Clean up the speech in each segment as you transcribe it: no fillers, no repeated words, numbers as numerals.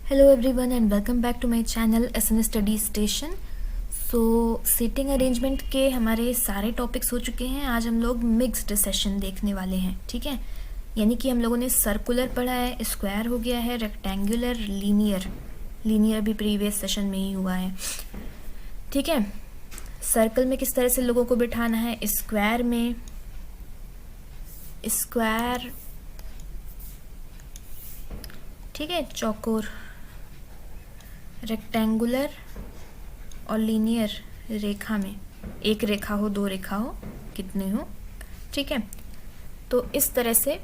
Hello everyone and welcome back to my channel SN Study Station. So seating arrangement के हमारे सारे topics हो चुके हैं. आज हम लोग मिक्स्ड सेशन देखने वाले हैं. ठीक है, यानी कि हम लोगों ने सर्कुलर पढ़ा है, स्क्वायर हो गया है, रेक्टेंगुलर, लीनियर भी प्रीवियस सेशन में ही हुआ है. ठीक है, सर्कल में किस तरह से लोगों को बिठाना है, स्क्वायर में स्क्वायर, ठीक है, चौकोर, रेक्टेंगुलर और लीनियर रेखा में, एक रेखा हो, दो रेखा हो, कितने हो. ठीक है, तो इस तरह से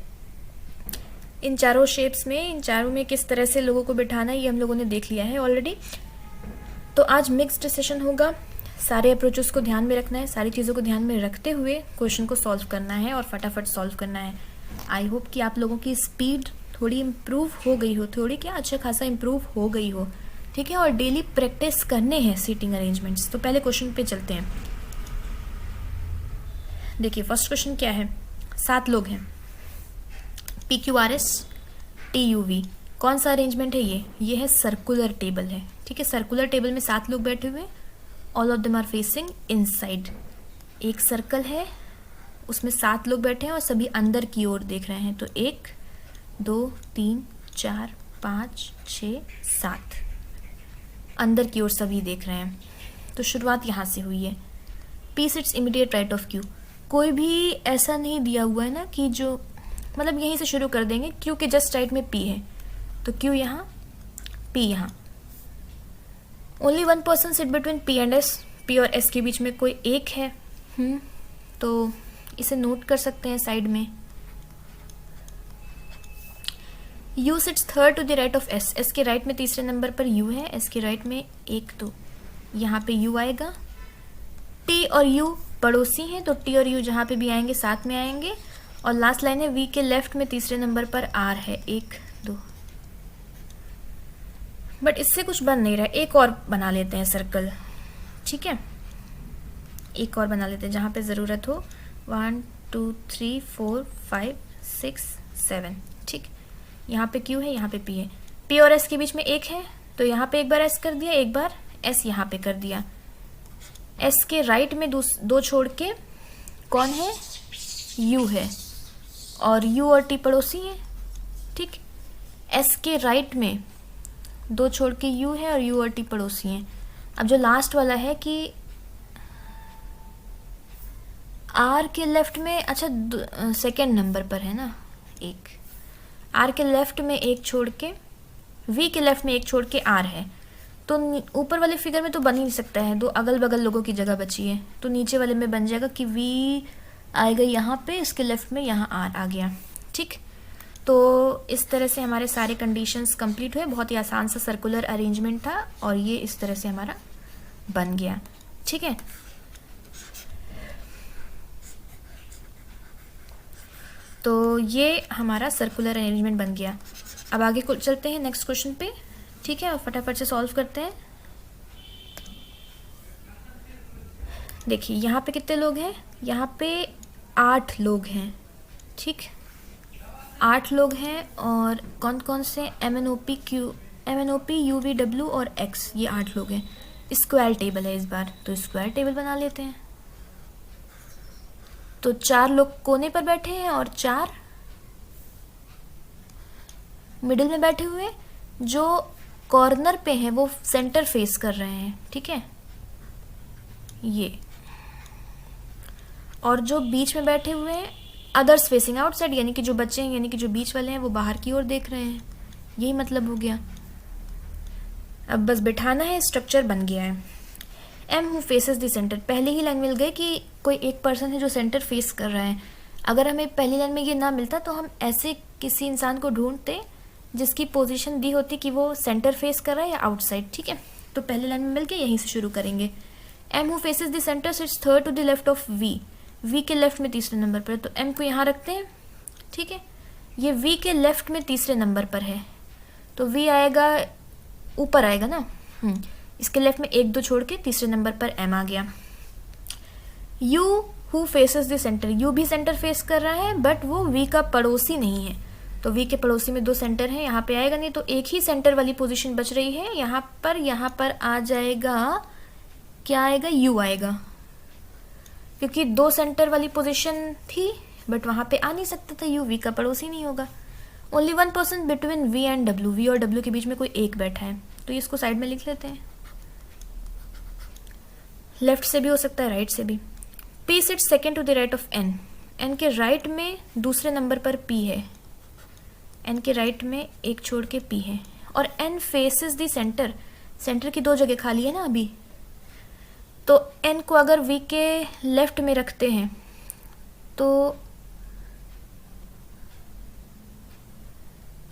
इन चारों शेप्स में, इन चारों में किस तरह से लोगों को बिठाना है ये हम लोगों ने देख लिया है ऑलरेडी. तो आज मिक्स्ड सेशन होगा. सारे अप्रोचेस को ध्यान में रखना है, सारी चीज़ों को ध्यान में रखते हुए क्वेश्चन को सॉल्व करना है और फटाफट सॉल्व करना है. आई होप कि आप लोगों की स्पीड थोड़ी इम्प्रूव हो गई हो, थोड़ी क्या अच्छा खासा इम्प्रूव हो गई हो. ठीक है, और डेली प्रैक्टिस करने हैं सीटिंग अरेंजमेंट्स. तो पहले क्वेश्चन पे चलते हैं. देखिए फर्स्ट क्वेश्चन क्या है. 7 लोग हैं, PQRS TUV. कौन सा अरेंजमेंट है ये है सर्कुलर टेबल है. ठीक है, सर्कुलर टेबल में 7 लोग बैठे हुए, all of them are facing inside. एक सर्कल है, उसमें 7 लोग बैठे हैं और सभी अंदर की ओर देख रहे हैं. तो 1 2 3 4 5 6 7 अंदर की ओर सभी देख रहे हैं. तो शुरुआत यहाँ से हुई है. P sits immediate right of Q. कोई भी ऐसा नहीं दिया हुआ है ना कि जो मतलब यहीं से शुरू कर देंगे. Q के जस्ट राइट में P है, तो Q यहाँ, P यहाँ. Only one person sit between P and S. P और S के बीच में कोई एक है. तो इसे नोट कर सकते हैं साइड में. U sits third to the right of S. S के राइट में तीसरे नंबर पर U है, S के राइट में 1 2, यहाँ पे U आएगा. T और U पड़ोसी हैं, तो T और U जहाँ पे भी आएंगे साथ में आएंगे. और लास्ट लाइन है V के लेफ्ट में तीसरे नंबर पर R है, 1 2. बट इससे कुछ बन नहीं रहा. एक और बना लेते हैं सर्कल. ठीक है, एक और बना लेते हैं जहाँ पे ज़रूरत हो. 1 2 3 4 5 6 7. ठीक, यहाँ पे Q है, यहाँ पे P है. P और S के बीच में 1 है, तो यहाँ पे एक बार S कर दिया, एक बार S यहाँ पे कर दिया. S के राइट में दो छोड़ के कौन है, U है, और U और T पड़ोसी हैं. ठीक, S के राइट में 2 छोड़ के U है और U और T पड़ोसी हैं. अब जो लास्ट वाला है कि R के लेफ्ट में, अच्छा सेकेंड नंबर पर है ना, 1. R के लेफ्ट में 1 छोड़ के, V के लेफ्ट में 1 छोड़ के R है. तो ऊपर वाले फिगर में तो बन ही नहीं सकता है, 2 अगल बगल लोगों की जगह बची है. तो नीचे वाले में बन जाएगा कि V आएगा यहाँ पे, इसके लेफ्ट में यहाँ R आ गया. ठीक, तो इस तरह से हमारे सारे कंडीशंस कंप्लीट हुए. बहुत ही आसान सा सर्कुलर अरेंजमेंट था और ये इस तरह से हमारा बन गया. ठीक है, तो ये हमारा सर्कुलर अरेंजमेंट बन गया. अब आगे चलते हैं नेक्स्ट क्वेश्चन पे. ठीक है, और फटाफट से सॉल्व करते हैं. देखिए यहाँ पे कितने लोग हैं, यहाँ पे 8 लोग हैं. ठीक, 8 लोग हैं और कौन कौन से, MNOP UV W और X, ये 8 लोग हैं. स्क्वायर टेबल है इस बार, तो स्क्वायर टेबल बना लेते हैं. तो 4 लोग कोने पर बैठे हैं और 4 मिडिल में बैठे हुए. जो कॉर्नर पे हैं वो सेंटर फेस कर रहे हैं. ठीक है, ये, और जो बीच में बैठे हुए हैं अदर्स फेसिंग आउटसाइड, यानी कि जो बच्चे हैं, यानी कि जो बीच वाले हैं वो बाहर की ओर देख रहे हैं. यही मतलब हो गया. अब बस बिठाना है, स्ट्रक्चर बन गया है. M who faces the center. पहले ही लाइन मिल गई कि कोई एक पर्सन है जो सेंटर फेस कर रहा है. अगर हमें पहली लाइन में ये ना मिलता तो हम ऐसे किसी इंसान को ढूंढते जिसकी पोजीशन दी होती कि वो सेंटर फेस कर रहा है या आउटसाइड. ठीक है, तो पहली लाइन में मिल गया, यहीं से शुरू करेंगे. M who faces the center sits third to the left of V. V के लेफ्ट में तीसरे नंबर पर है, तो M को यहाँ रखते हैं. ठीक है, ये V के लेफ्ट में तीसरे नंबर पर है, तो V आएगा ऊपर आएगा ना. इसके लेफ्ट में 1 2 छोड़ के तीसरे नंबर पर M आ गया. U who faces the center. U भी सेंटर फेस कर रहा है बट वो V का पड़ोसी नहीं है, तो वी के पड़ोसी में 2 सेंटर हैं, यहाँ पे आएगा नहीं, तो एक ही सेंटर वाली पोजीशन बच रही है। यहाँ पर आ जाएगा, क्या आएगा, यू आएगा, क्योंकि 2 सेंटर वाली पोजीशन थी बट वहाँ पे आ नहीं सकता था यू, वी का पड़ोसी नहीं होगा। Only 1 person between V and W, V और डब्ल्यू के बीच में कोई एक बैठा है, तो इसको साइड में लिख लेते हैं। लेफ्ट से भी हो सकता है, राइट से भी। P sits second to the right of N, N के राइट में दूसरे नंबर पर पी है, एन के राइट में एक छोड़ के पी है, और N faces the centre, centre की 2 जगह खाली है ना अभी, तो एन को अगर वी के लेफ्ट में रखते हैं तो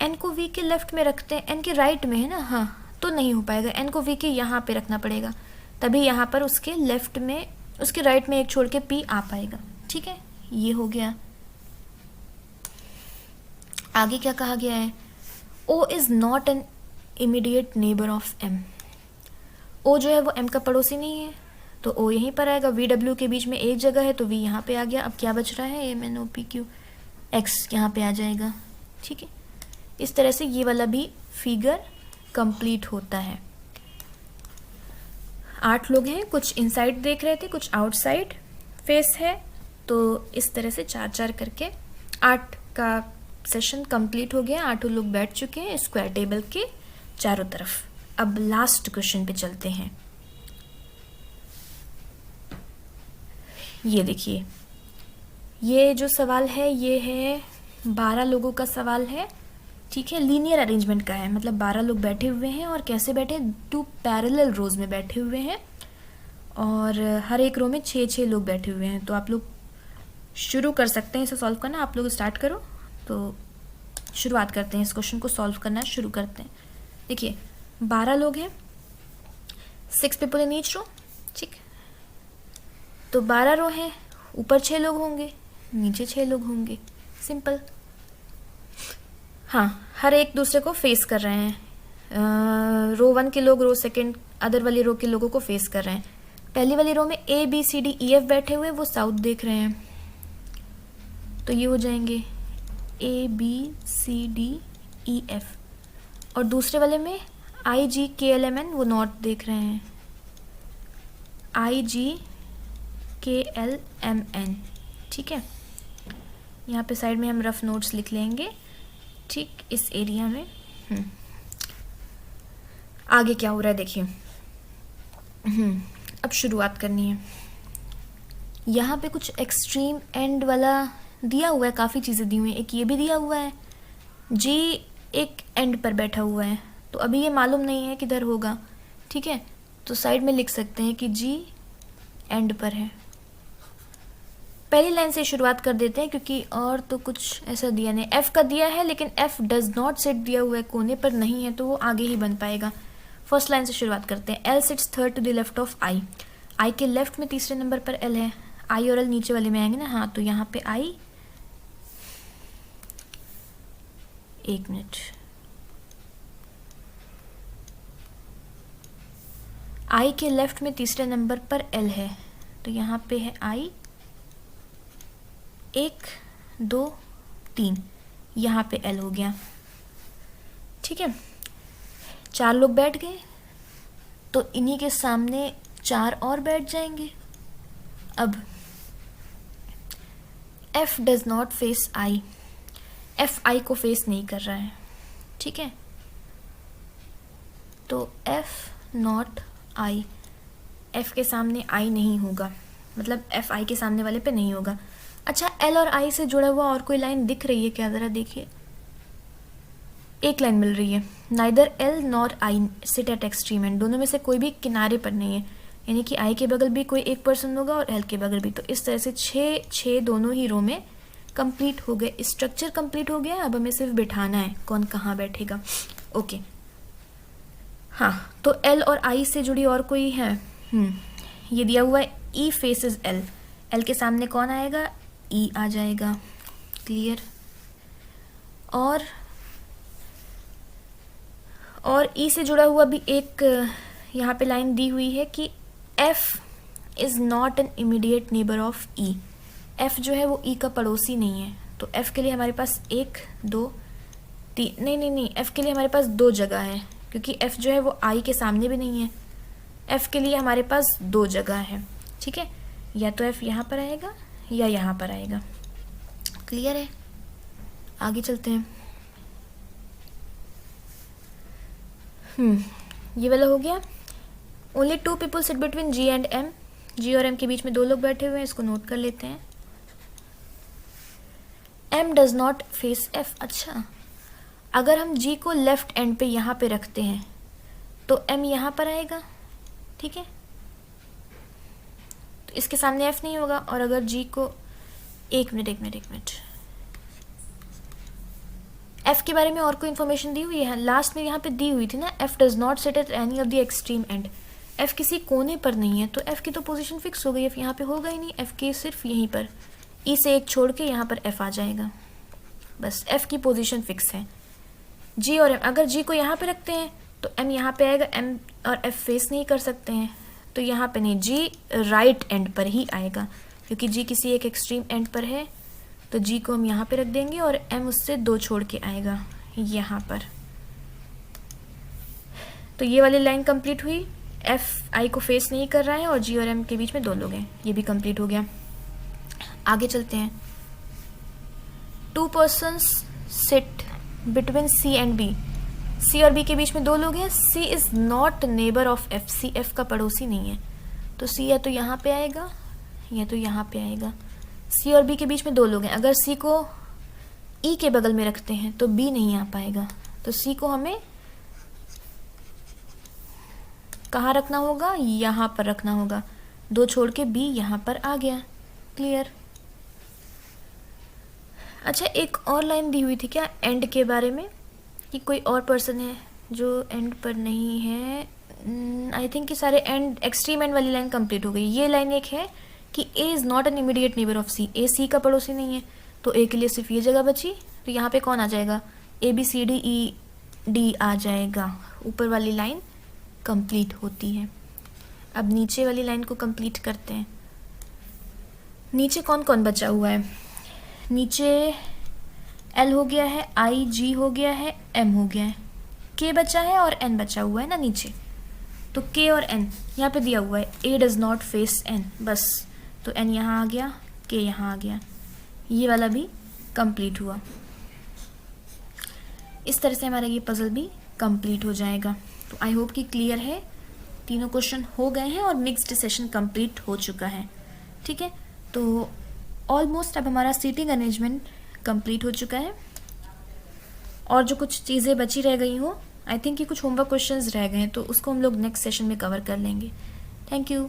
एन को वी के लेफ्ट में रखते हैं, एन के राइट में है ना, हाँ, तो नहीं हो पाएगा, एन को वी के यहाँ पे रखना पड़ेगा, तभी यहाँ पर उसके लेफ्ट में, उसके राइट में एक छोड़ के पी आ पाएगा। ठीक है, ये हो गया। आगे क्या कहा गया है, O is not an immediate neighbour of M, O जो है वो एम का पड़ोसी नहीं है, तो ओ यहीं पर आएगा, वी डब्ल्यू के बीच में एक जगह है तो वी यहाँ पे आ गया। अब क्या बच रहा है, M N O P Q, X यहाँ पे आ जाएगा। ठीक है, इस तरह से ये वाला भी फिगर कंप्लीट होता है। 8 लोग हैं, कुछ इनसाइड देख रहे थे, कुछ आउटसाइड फेस है, तो इस तरह से 4-4 करके 8 का सेशन कंप्लीट हो गया। 8 लोग बैठ चुके हैं स्क्वायर टेबल के चारों तरफ। अब लास्ट क्वेश्चन पे चलते हैं। ये देखिए, ये जो सवाल है ये है 12 लोगों का सवाल है। ठीक है, लीनियर अरेंजमेंट का है, मतलब 12 लोग बैठे हुए हैं, और कैसे बैठे, 2 पैरेलल रोज में बैठे हुए हैं, और हर एक रो में 6-6 लोग बैठे हुए हैं। तो आप लोग शुरू कर सकते हैं इसे सॉल्व करना। आप लोग स्टार्ट करो, तो शुरुआत करते हैं, इस क्वेश्चन को सॉल्व करना शुरू करते हैं। देखिए 12 लोग हैं, 6 पीपल इन ईच रो। ठीक, तो 12 रो हैं, ऊपर 6 लोग होंगे, नीचे 6 लोग होंगे, सिंपल। हाँ, हर एक दूसरे को फेस कर रहे हैं। रो 1 के लोग रो सेकंड अदर वाली रो के लोगों को फेस कर रहे हैं। पहली वाली रो में A B C D E F बैठे हुए हैं, वो साउथ देख रहे हैं, तो ये हो जाएंगे A B C D E F. और दूसरे वाले में I G K L M N, वो नॉर्थ देख रहे हैं, आई G K L M N. ठीक है, यहाँ पे साइड में हम रफ नोट्स लिख लेंगे। ठीक, इस एरिया में आगे क्या हो रहा है देखिए। अब शुरुआत करनी है। यहाँ पे कुछ एक्सट्रीम एंड वाला दिया हुआ है, काफ़ी चीज़ें दी हुई हैं। एक ये भी दिया हुआ है, जी एक एंड पर बैठा हुआ है, तो अभी ये मालूम नहीं है किधर होगा। ठीक है, तो साइड में लिख सकते हैं कि जी एंड पर है। पहली लाइन से शुरुआत कर देते हैं, क्योंकि और तो कुछ ऐसा दिया नहीं। एफ का दिया है, लेकिन एफ डज नॉट सिट दिया हुआ है, कोने पर नहीं है, तो वो आगे ही बन पाएगा। फर्स्ट लाइन से शुरुआत करते हैं। L sits third to the left of I, I के लेफ्ट में तीसरे नंबर पर एल है। आई और एल नीचे वाले में आएंगे ना, हाँ, तो यहाँ पे आई, एक मिनट, आई के लेफ्ट में तीसरे नंबर पर एल है, तो यहाँ पे है आई, 1 2 3, यहाँ पे एल हो गया। ठीक है, 4 लोग बैठ गए, तो इन्हीं के सामने 4 और बैठ जाएंगे। अब F does not face I, F I को फेस नहीं कर रहा है। ठीक है, तो एफ नॉट आई, एफ के सामने आई नहीं होगा, मतलब एफ आई के सामने वाले पे नहीं होगा। अच्छा, एल और आई से जुड़ा हुआ और कोई लाइन दिख रही है क्या, ज़रा देखिए। एक लाइन मिल रही है, neither L nor I sit at extreme and, दोनों में से कोई भी किनारे पर नहीं है, यानी कि आई के बगल भी कोई एक पर्सन होगा और एल के बगल भी। तो इस तरह से 6 दोनों ही रो में कंप्लीट हो गए, स्ट्रक्चर कंप्लीट हो गया। अब हमें सिर्फ बिठाना है कौन कहाँ बैठेगा। ओके, हाँ, तो एल और आई से जुड़ी और कोई है, ये दिया हुआ है ई फेसेस एल, एल के सामने कौन आएगा, ई आ जाएगा, क्लियर। और ई से जुड़ा हुआ भी एक यहाँ पे लाइन दी हुई है कि F is not an immediate neighbour of E, F जो है वो ई का पड़ोसी नहीं है। तो एफ के लिए हमारे पास 1 2 नहीं नहीं नहीं, एफ के लिए हमारे पास दो जगह है, क्योंकि एफ जो है वो आई के सामने भी नहीं है। एफ के लिए हमारे पास दो जगह है, ठीक है, या तो एफ यहाँ पर आएगा या यहाँ पर आएगा। क्लियर है? आगे चलते हैं। ये वाला हो गया। Only 2 people sit between G and M, G और एम के बीच में 2 लोग बैठे हुए हैं, इसको नोट कर लेते हैं। M does not face F. अच्छा, अगर हम जी को लेफ्ट एंड पे यहाँ पे रखते हैं तो एम यहाँ पर आएगा, ठीक है, तो इसके सामने एफ नहीं होगा। और अगर जी को एक मिनट एफ के बारे में और कोई इन्फॉर्मेशन दी हुई है? लास्ट में यहाँ पे दी हुई थी ना, F does not sit at any of the extreme and. F किसी कोने पर नहीं है, तो एफ की तो पोजीशन फिक्स हो गई, एफ यहाँ पे होगा ही नहीं, एफ की सिर्फ यहीं पर ई से एक छोड़ के यहाँ पर एफ आ जाएगा, बस एफ की पोजीशन फिक्स है। जी और एम, अगर जी को यहाँ पे रखते हैं तो एम यहाँ पे आएगा, एम और एफ फेस नहीं कर सकते हैं, तो यहाँ पे नहीं, जी राइट एंड पर ही आएगा, क्योंकि जी किसी एक एक्सट्रीम एंड पर है, तो जी को हम यहाँ पे रख देंगे और एम उससे 2 छोड़ के आएगा यहाँ पर। तो ये वाली लाइन कंप्लीट हुई, एफ आई को फेस नहीं कर रहा है और जी और एम के बीच में 2 लोग हैं, ये भी कंप्लीट हो गया। आगे चलते हैं। 2 persons sit between C and B, C और बी के बीच में 2 लोग हैं। C is not neighbour of F, C F का पड़ोसी नहीं है, तो सी या तो यहाँ पे आएगा या तो यहाँ पे आएगा। सी और बी के बीच में 2 लोग हैं, अगर सी को ई के बगल में रखते हैं तो बी नहीं आ पाएगा, तो सी को हमें कहाँ रखना होगा? यहाँ पर रखना होगा, 2 छोड़ के बी यहाँ पर आ गया। क्लियर? अच्छा, एक और लाइन दी हुई थी क्या एंड के बारे में, कि कोई और पर्सन है जो एंड पर नहीं है? आई थिंक कि सारे एंड, एक्सट्रीम एंड वाली लाइन कंप्लीट हो गई। ये लाइन एक है कि A is not an immediate neighbour of C, A C का पड़ोसी नहीं है, तो ए के लिए सिर्फ ये जगह बची, तो यहाँ पे कौन आ जाएगा? A B C D E D आ जाएगा। ऊपर वाली लाइन कंप्लीट होती है। अब नीचे वाली लाइन को कंप्लीट करते हैं। नीचे कौन कौन बचा हुआ है? नीचे एल हो गया है, आई जी हो गया है, एम हो गया है, के बचा है और एन बचा हुआ है ना नीचे, तो के और एन यहाँ पे दिया हुआ है, ए डज नॉट फेस एन, बस, तो एन यहाँ आ गया, के यहाँ आ गया, ये वाला भी कंप्लीट हुआ। इस तरह से हमारा ये पजल भी कंप्लीट हो जाएगा। तो आई होप कि क्लियर है, तीनों क्वेश्चन हो गए हैं और मिक्स्ड सेशन कंप्लीट हो चुका है। ठीक है, तो ऑलमोस्ट अब हमारा सीटिंग अरेंजमेंट कंप्लीट हो चुका है, और जो कुछ चीज़ें बची रह गई हो, आई थिंक कि कुछ होमवर्क क्वेश्चंस रह गए हैं, तो उसको हम लोग नेक्स्ट सेशन में कवर कर लेंगे। Thank you.